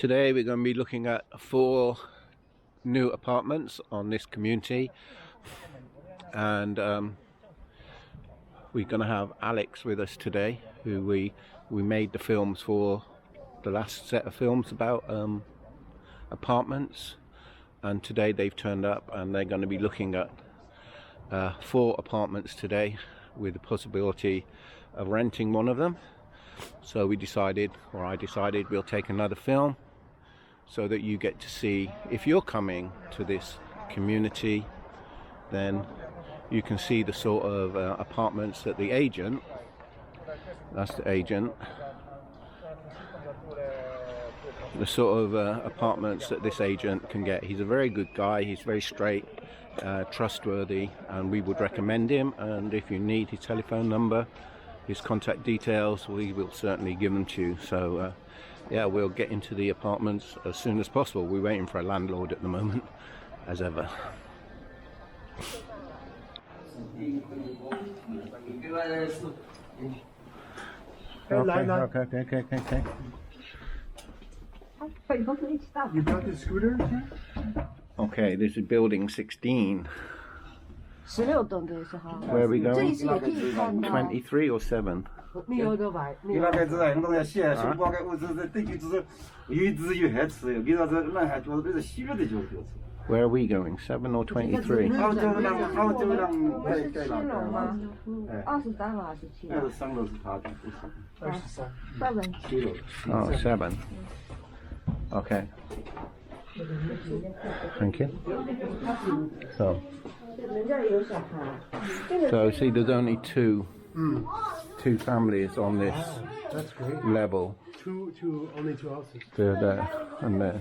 today we're going to be looking at 4 new apartments on this community, and we're going to have Alex with us today, who we made the films for, the last set of films about apartments, and today they've turned up and they're going to be looking at 4 apartments today with the possibility of renting one of them. So we decided, or I decided, we'll take another film so that you get to see, if you're coming to this community, then you can see the sort of apartments that the agent, that's the agent, the sort of apartments that this agent can get. He's a very good guy, he's very straight, trustworthy, and we would recommend him. And if you need his telephone number, his contact details, we will certainly give them to you. So yeah, we'll get into the apartments as soon as possible. We're waiting for a landlord at the moment, as ever. Okay. You brought the scooter? Okay, this is building 16. 16栋的是哈， Where are we 这 going? 一次也可以看到。 23 or 7? 你有的吧？你有。 Where are we going? 7 or 23? 不是7楼吗？23楼还是7楼？7。Oh, 7. Okay. Thank you. So see, there's only two families on this That's great. level. Only two houses. They're there and there.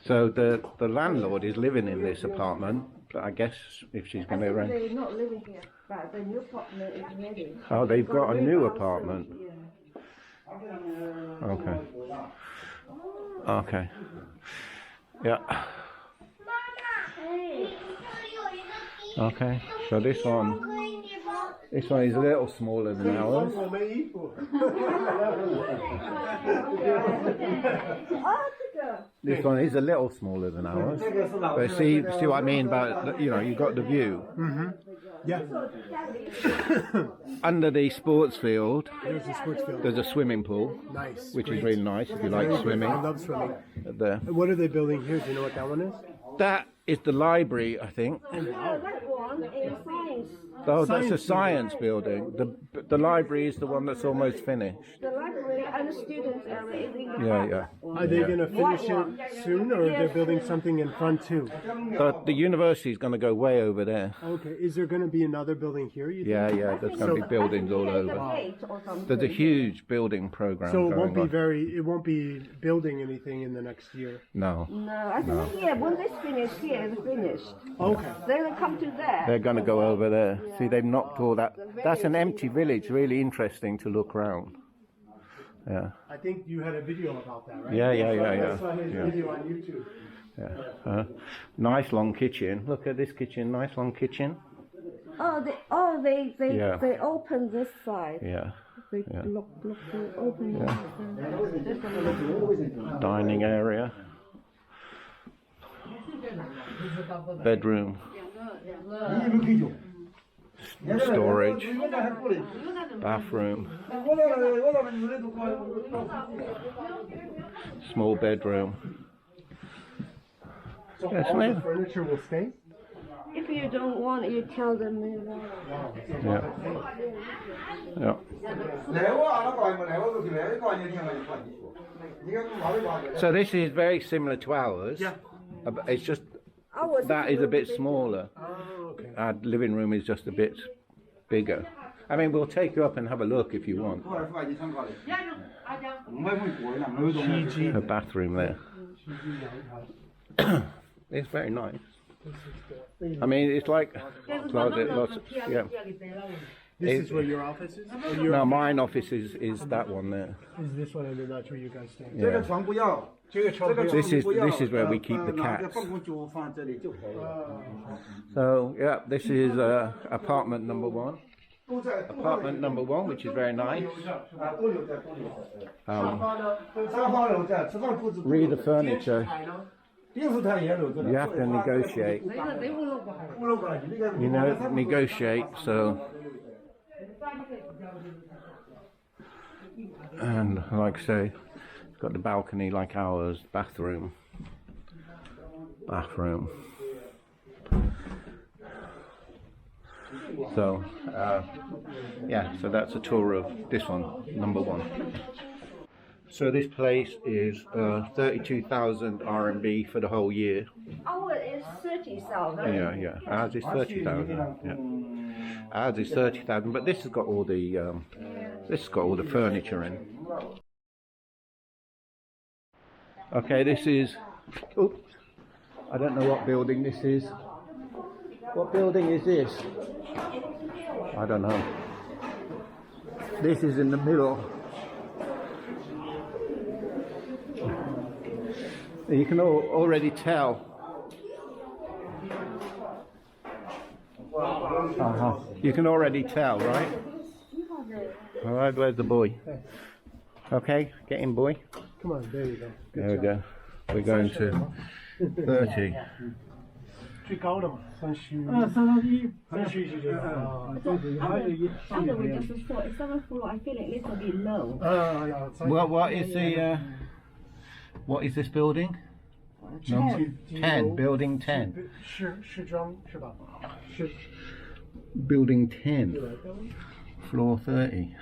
So the landlord is living in this apartment, but I guess if she's going to rent. They're not living here, but the new apartment is ready. Oh, they've got a new apartment. Okay. Okay. Yeah. Okay. So this one is a little smaller than ours. This one is a little smaller than ours. But see what I mean about, you know, you've got the view. Yeah. Under the sports field, There's a sports field. there's a swimming pool, Nice. which is Great. really nice if you like swimming. I love swimming. There. And what are they building here? Do you know what that one is? That is the library, I think. That one is science. Oh, that's a Science science building. The library is the one that's almost finished. The library and the students area is in the Yeah, back. yeah. Are they going to finish it soon, or they're building something in front too? The university is going to go way over there. Okay. Is there going to be another building here? You think? Yeah, there's going to be buildings all There's a over. gate or something. There's a huge building program So it going won't be on. it won't be building anything in the next year. No, No, I think here, when this finish, here is finished. Okay. They will come to there. they're going to go over there. See, they've knocked all that. That's an empty village. Really interesting to look around. Yeah. I think you had a video about that, right? Yeah. I saw his video on YouTube. Yeah. Nice long kitchen. Look at this kitchen. Nice long kitchen. They Yeah. they open this side. Yeah. They look, they open this side. Dining area. Bedroom. Storage. Bathroom. Small bedroom. So Yes, all ma'am. the furniture will stay? If you don't want, you tell them move on. Yeah. Yeah. So this is very similar to ours. Yeah. It's just Ours that is a bit smaller. Oh, okay. Our living room is just a bit bigger. I mean, we'll take you up and have a look if you want. A bathroom there. It's very nice. I mean, it's like closet, lots. Yeah. This is where your office is? Or No, mine office is that one there. Is this one, and that's where you guys stay? Yeah. 这个床不要。 This is where we keep the cats. So yeah, this is apartment number 1. apartment number 1, which is very nice. Read the furniture. You have to negotiate. You know, negotiate, so. And like I say, it's got the balcony like ours, bathroom. So, yeah, so that's a tour of this one, number 1. So this place is 32,000 RMB for the whole year. Our is 30,000. Yeah. Ours is 30,000. Yeah. Ours is 30,000, but this has got all the furniture in. Okay, this is. Oops, I don't know what building this is. What building is this? I don't know. This is in the middle. You can already tell. You can already tell, right? All right, where's the boy? Okay, get in, boy. Come on, there you go. There we go. We're going to 30. 最高的嘛，31。31是这个啊。Other we just saw 7th floor. I feel like little bit low. Well, what is this building? 10. Building 10. 是装是吧？是。Building 10. Floor 30.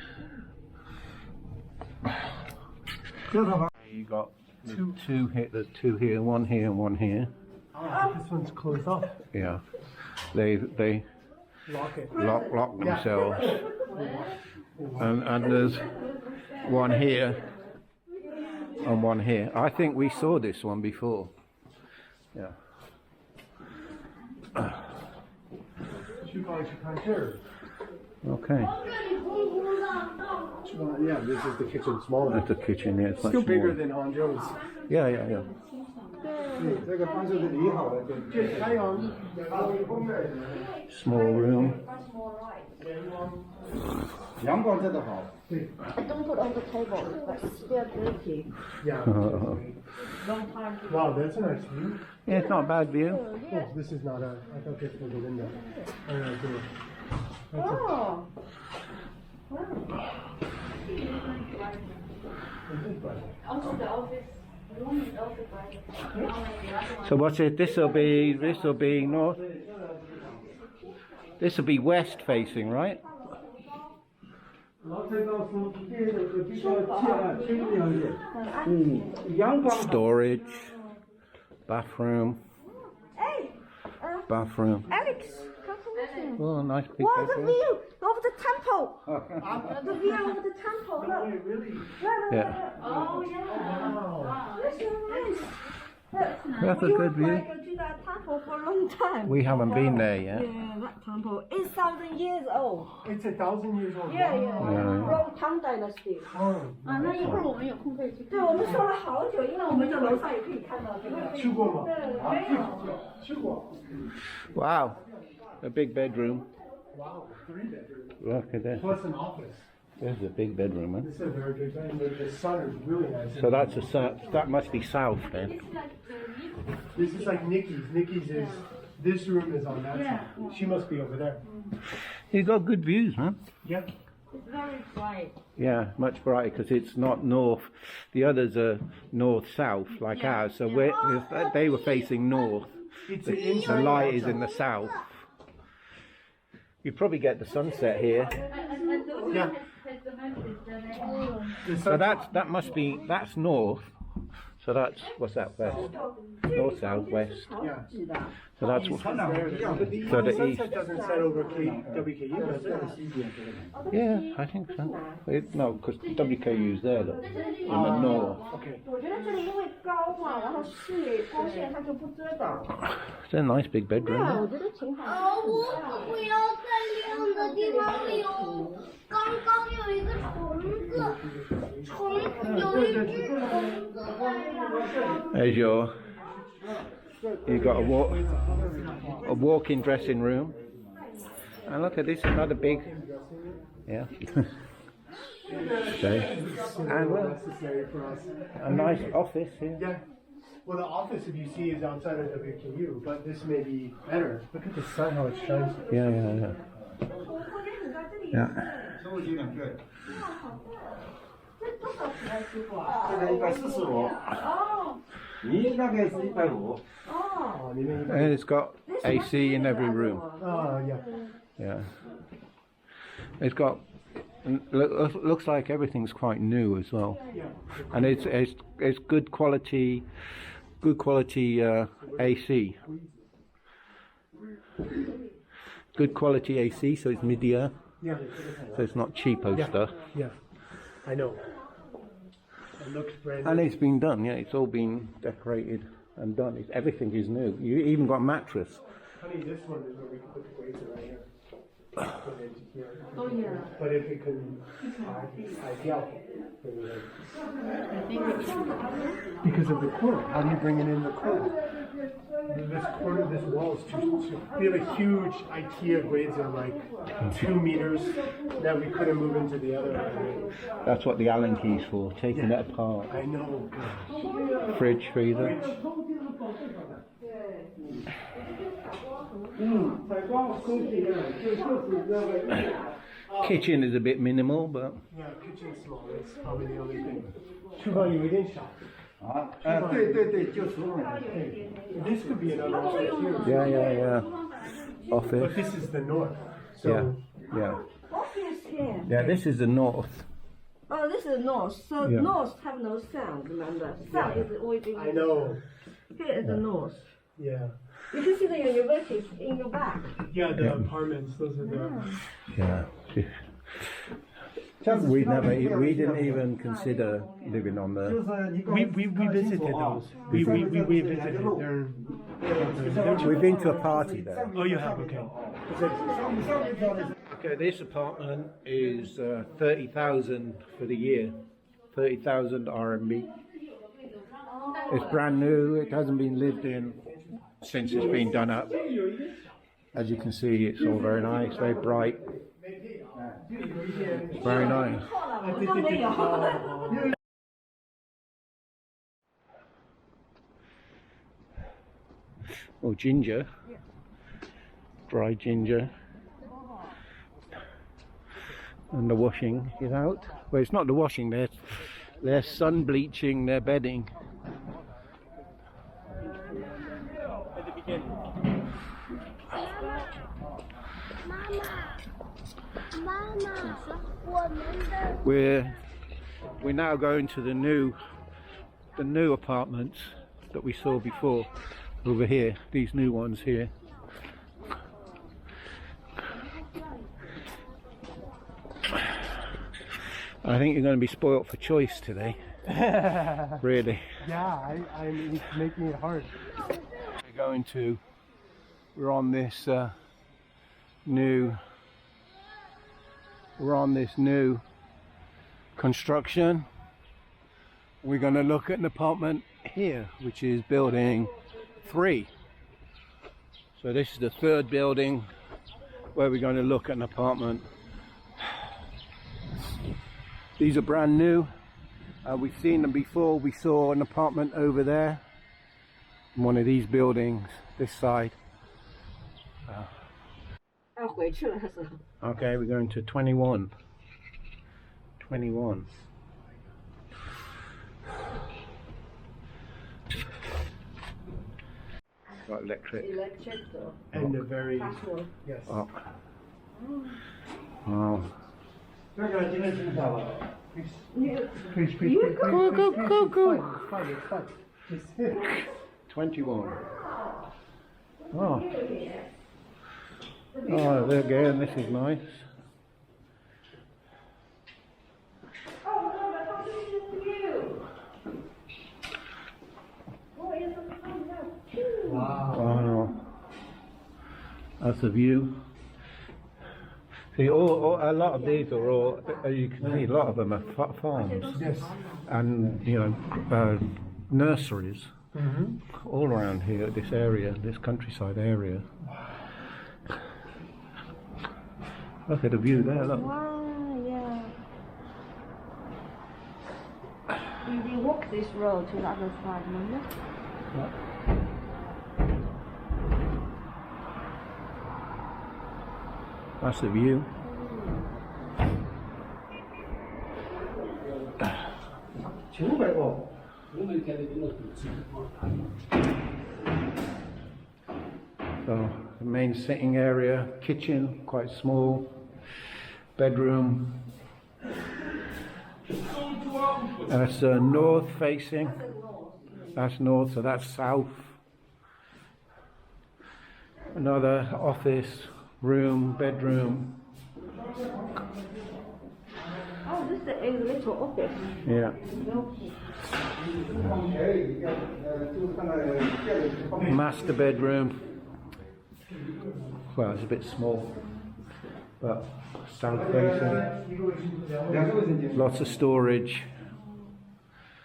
You got two here. There's 2 here, 1 here, and 1 here. This one's closed off. Yeah, they lock themselves. And there's 1 here and 1 here. I think we saw this one before. Yeah. Okay. Yeah, this is the kitchen. Smaller. That's the kitchen. Yeah, it's much still bigger smaller. than Hangzhou's. Yeah. Small room. I don't put on the table, but still dirty. Yeah. Wow, that's a nice view. Yeah, it's not a bad view. Oh, this is not a. I thought this was a window. Oh. So what's it? This will be north. This will be west facing, right? Storage, bathroom. Bathroom. Alex, Oh, nice big wow, the bathroom. view of the temple. The view of the temple. Look. Yeah. Oh yeah. That's so nice. That's a good view. We were going to that temple for a long time. We haven't been there yet. Yeah, that temple is 1,000 years old. It's 1,000 years old. Yeah. From Tang Dynasty. 那一会儿我们有空可以去看。对，我们说了好久，因为我们在楼上也可以看到这个。去过吗？去过。 Wow, a big bedroom. Wow, 3 bedrooms. Look at this. Plus an office. There's a big bedroom, huh? This is a very big bedroom. The sun is really nice. So that's that must be south then. This is like Nikki's. Nikki's is, this room is on that side. She must be over there. You got good views, huh? Yeah. It's very bright. Yeah, much brighter because it's not north. The others are north-south like ours. So they were facing north. The light is in the south. You probably get the sunset here. Yeah. So that's north. So that's, what's that, west? North, south, west. Yeah. So that's so the east. Sunset doesn't set over WKU, does it? Yeah, I think so. No, because WKU's there, look, in the north. Okay. 我觉得这里因为高嘛，然后视光线它就不遮挡。 It's a nice big bedroom. 对，我觉得挺好。我不要在亮的地方有，刚刚有一个虫子，有一只虫子。 There's you got a walk-in dressing room. And look at this, another big, yeah. Okay. And necessary for us. a nice office here. Yeah. Well, the office, if you see, is outside of WKU, but this may be better. Look at the sun, how it shines. Yeah. Yeah. 这个145，你那个是150。 Oh, And it's got AC in every room. yeah. Yeah. It's got, looks like everything's quite new as well. And it's good quality AC. Good quality AC, so it's mid-ear, Yeah. so it's not cheapo stuff. Yeah. I know. It looks brand new. And it's been done, yeah, it's all been decorated and done. Everything is new. You even got a mattress. Honey, this one is where we can put the glazer right here. Put it here. Oh, yeah. But if it can, ideal. Because of the corner. How do you bring it in the corner? This corner, this wall is too. We have a huge IKEA glazer, like 2 meters, that we couldn't move into the other area. That's what the Allen key's for, taking it apart. I know. Fridge, freezer. Kitchen is a bit minimal, but Yeah, kitchen's small. That's probably the only thing. 厨房有一点小。对，就是。 This could be another office here. yeah. But Office. this is the north. So Yeah. Office here. Yeah, this is the north. Oh, this is north. So Yeah. north have no sound, remember? Sound is always in I know. Here is the north. Yeah. You can see the university in your back. Yeah, the apartments, those are the. Yeah. We didn't even consider living on the. We visited those. We visited. We've been to a party there. Oh, you have, okay. Okay, this apartment is 30,000 for the year. 30,000 RMB. It's brand new. It hasn't been lived in since it's been done up. As you can see, it's all very nice, very bright. Very nice. Oh, ginger. Dry ginger. And the washing is out. Well, it's not the washing, they're sun bleaching their bedding. We're now going to the new apartments that we saw before over here, these new ones here. I think you're going to be spoilt for choice today. Really. Yeah, it's making it hard. We're on this new construction. We're going to look at an apartment here, which is building 3. So this is the 3rd building where we're going to look at an apartment. These are brand new. We've seen them before. We saw an apartment over there in one of these buildings, this side. Okay, we're going to 21. 21. Got electric. And a very, yes. Oh. Wow. Please. Go. It's fine. Just hit. 21. Oh. Oh, there again, this is nice. Wow. That's the view. See, a lot of these are all, you can see a lot of them are farms. Yes. And, nurseries. All around here, this area, this countryside area. Look at the view there, look. Wow, yeah. We walk this road to the other side, remember? That's the view. So the main sitting area, kitchen, quite small, bedroom. That's north facing. That's north, so that's south. Another office, room, bedroom. Oh, this is a little office. Yeah. Master bedroom. Well, it's a bit small, but south facing. Lots of storage.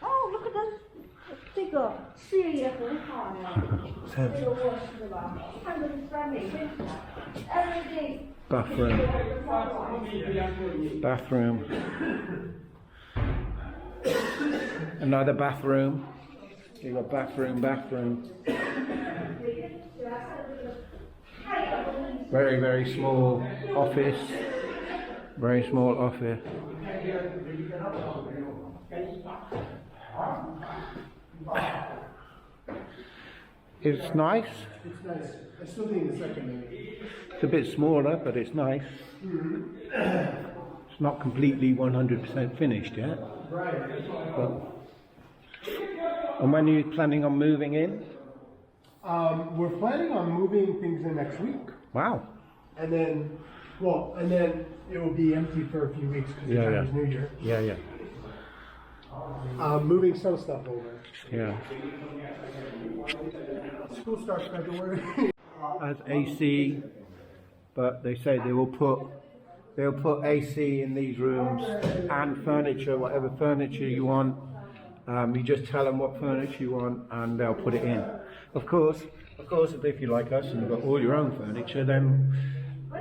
Oh, look at this. 这个视野也很好呀。这个卧室对吧？看着在每天 everyday. Bathroom. Bathroom. Another bathroom. You got bathroom. Very, very small office. Very small office. It's nice. It's nice. I still think the second It's a bit smaller, but it's nice. It's not completely 100% finished yet. But, and when are you planning on moving in? We're planning on moving things in next week. Wow. And then it will be empty for a few weeks because Yeah, it's Chinese yeah. New Year. Yeah. Moving some stuff over. Yeah. School starts February. Has AC, but they say they'll put AC in these rooms and furniture, whatever furniture you want. You just tell them what furniture you want and they'll put it in. Of course, if you're like us and you've got all your own furniture, then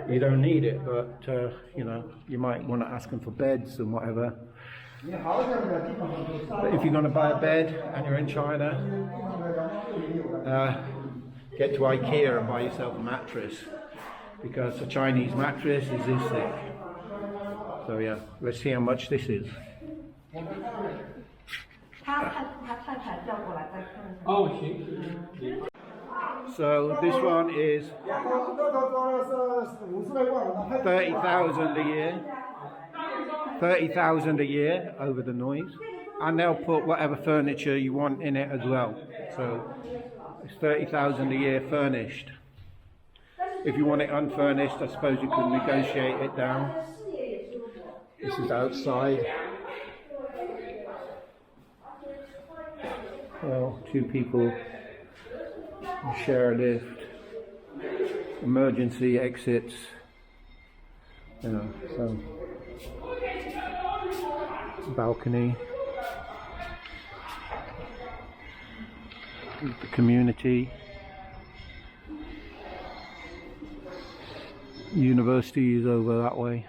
you don't need it. But you know, you might want to ask them for beds and whatever. But if you're going to buy a bed and you're in China, get to IKEA and buy yourself a mattress, because a Chinese mattress is this thick. So yeah, let's see how much this is. So this one is 30,000 a year. 30,000 a year over the noise, and they'll put whatever furniture you want in it as well. So it's 30,000 a year furnished. If you want it unfurnished, I suppose you could negotiate it down. This is outside. Well, two people share a lift. Emergency exits. You know, so. Balcony, the community, university is over that way.